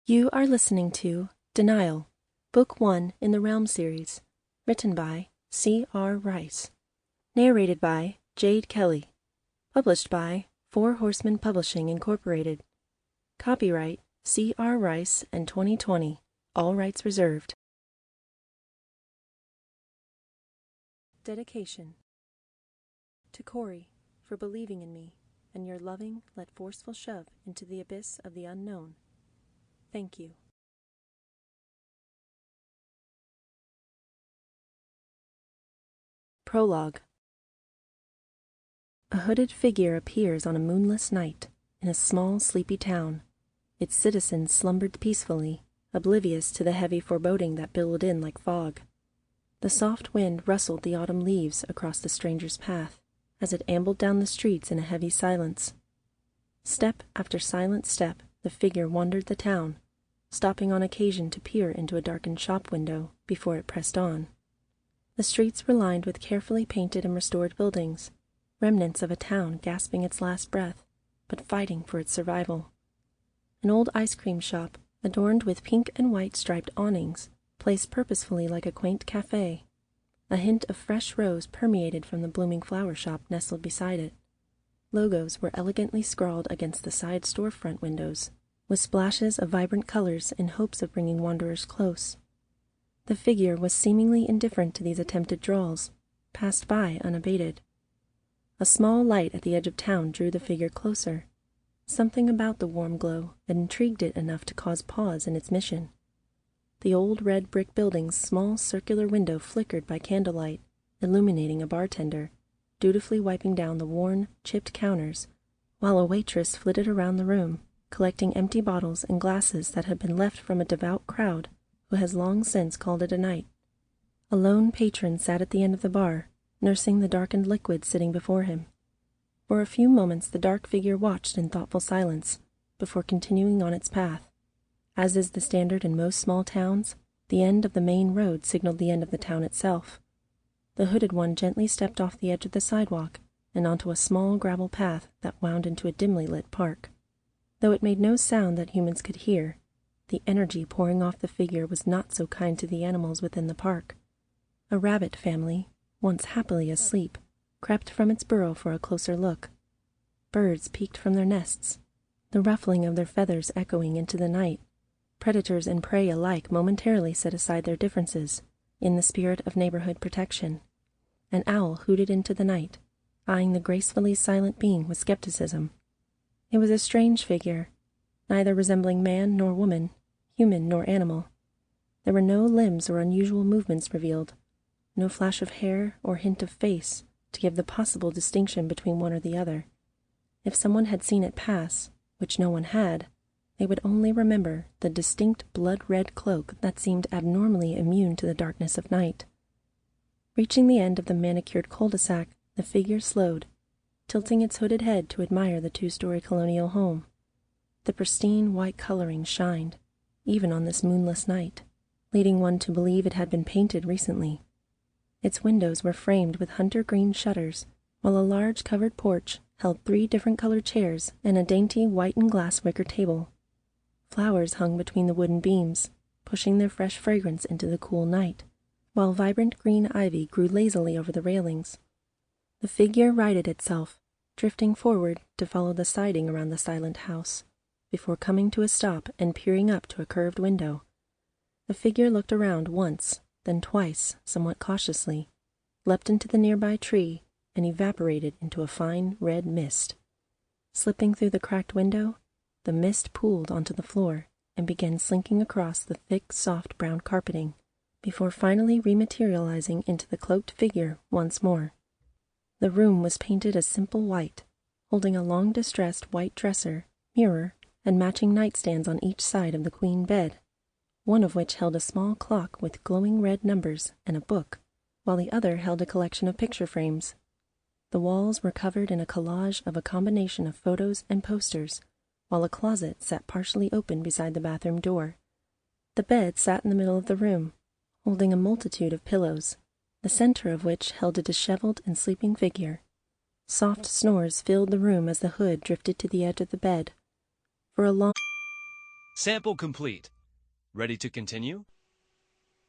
You are listening to Denial, Book 1 in the Realm series, written by C.R. Rice, narrated by Jade Kelly, published by Horsemen Publishing Incorporated. Copyright C.R. Rice and 2020, all rights reserved. Dedication. To Corey, for believing in me, and your loving, yet forceful shove into the abyss of the unknown. Thank you. Prologue. A hooded figure appears on a moonless night in a small, sleepy town. Its citizens slumbered peacefully, oblivious to the heavy foreboding that billowed in like fog. The soft wind rustled the autumn leaves across the stranger's path as it ambled down the streets in a heavy silence. Step after silent step, the figure wandered the town, stopping on occasion to peer into a darkened shop window before it pressed on. The streets were lined with carefully painted and restored buildings, remnants of a town gasping its last breath, but fighting for its survival. An old ice cream shop, adorned with pink and white striped awnings, placed purposefully like a quaint cafe. A hint of fresh rose permeated from the blooming flower shop nestled beside it. Logos were elegantly scrawled against the side storefront windows, with splashes of vibrant colors in hopes of bringing wanderers close. The figure was seemingly indifferent to these attempted draws, passed by unabated. A small light at the edge of town drew the figure closer. Something about the warm glow intrigued it enough to cause pause in its mission. The old red brick building's small circular window flickered by candlelight, illuminating a bartender, dutifully wiping down the worn, chipped counters, while a waitress flitted around the room, collecting empty bottles and glasses that had been left from a devout crowd who has long since called it a night. A lone patron sat at the end of the bar, nursing the darkened liquid sitting before him. For a few moments the dark figure watched in thoughtful silence, before continuing on its path. As is the standard in most small towns, the end of the main road signaled the end of the town itself. The hooded one gently stepped off the edge of the sidewalk and onto a small gravel path that wound into a dimly lit park. Though it made no sound that humans could hear, the energy pouring off the figure was not so kind to the animals within the park. A rabbit family, once happily asleep, crept from its burrow for a closer look. Birds peeked from their nests, the ruffling of their feathers echoing into the night. Predators and prey alike momentarily set aside their differences, in the spirit of neighborhood protection. An owl hooted into the night, eyeing the gracefully silent being with skepticism. It was a strange figure, neither resembling man nor woman, human nor animal. There were no limbs or unusual movements revealed, no flash of hair or hint of face to give the possible distinction between one or the other. If someone had seen it pass, which no one had, they would only remember the distinct blood-red cloak that seemed abnormally immune to the darkness of night. Reaching the end of the manicured cul-de-sac, the figure slowed, tilting its hooded head to admire the two-story colonial home. The pristine white coloring shined, even on this moonless night, leading one to believe it had been painted recently. Its windows were framed with hunter-green shutters, while a large covered porch held 3 different-colored chairs and a dainty white-and-glass wicker table. Flowers hung between the wooden beams, pushing their fresh fragrance into the cool night, while vibrant green ivy grew lazily over the railings. The figure righted itself, drifting forward to follow the siding around the silent house, before coming to a stop and peering up to a curved window. The figure looked around once, then twice, somewhat cautiously, leapt into the nearby tree, and evaporated into a fine red mist. Slipping through the cracked window, the mist pooled onto the floor and began slinking across the thick, soft brown carpeting, before finally rematerializing into the cloaked figure once more. The room was painted a simple white, holding a long distressed white dresser, mirror, and matching nightstands on each side of the queen bed, one of which held a small clock with glowing red numbers and a book, while the other held a collection of picture frames. The walls were covered in a collage of a combination of photos and posters, while a closet sat partially open beside the bathroom door. The bed sat in the middle of the room, holding a multitude of pillows, the center of which held a disheveled and sleeping figure. Soft snores filled the room as the hood drifted to the edge of the bed. For a long Sample complete. Ready to continue?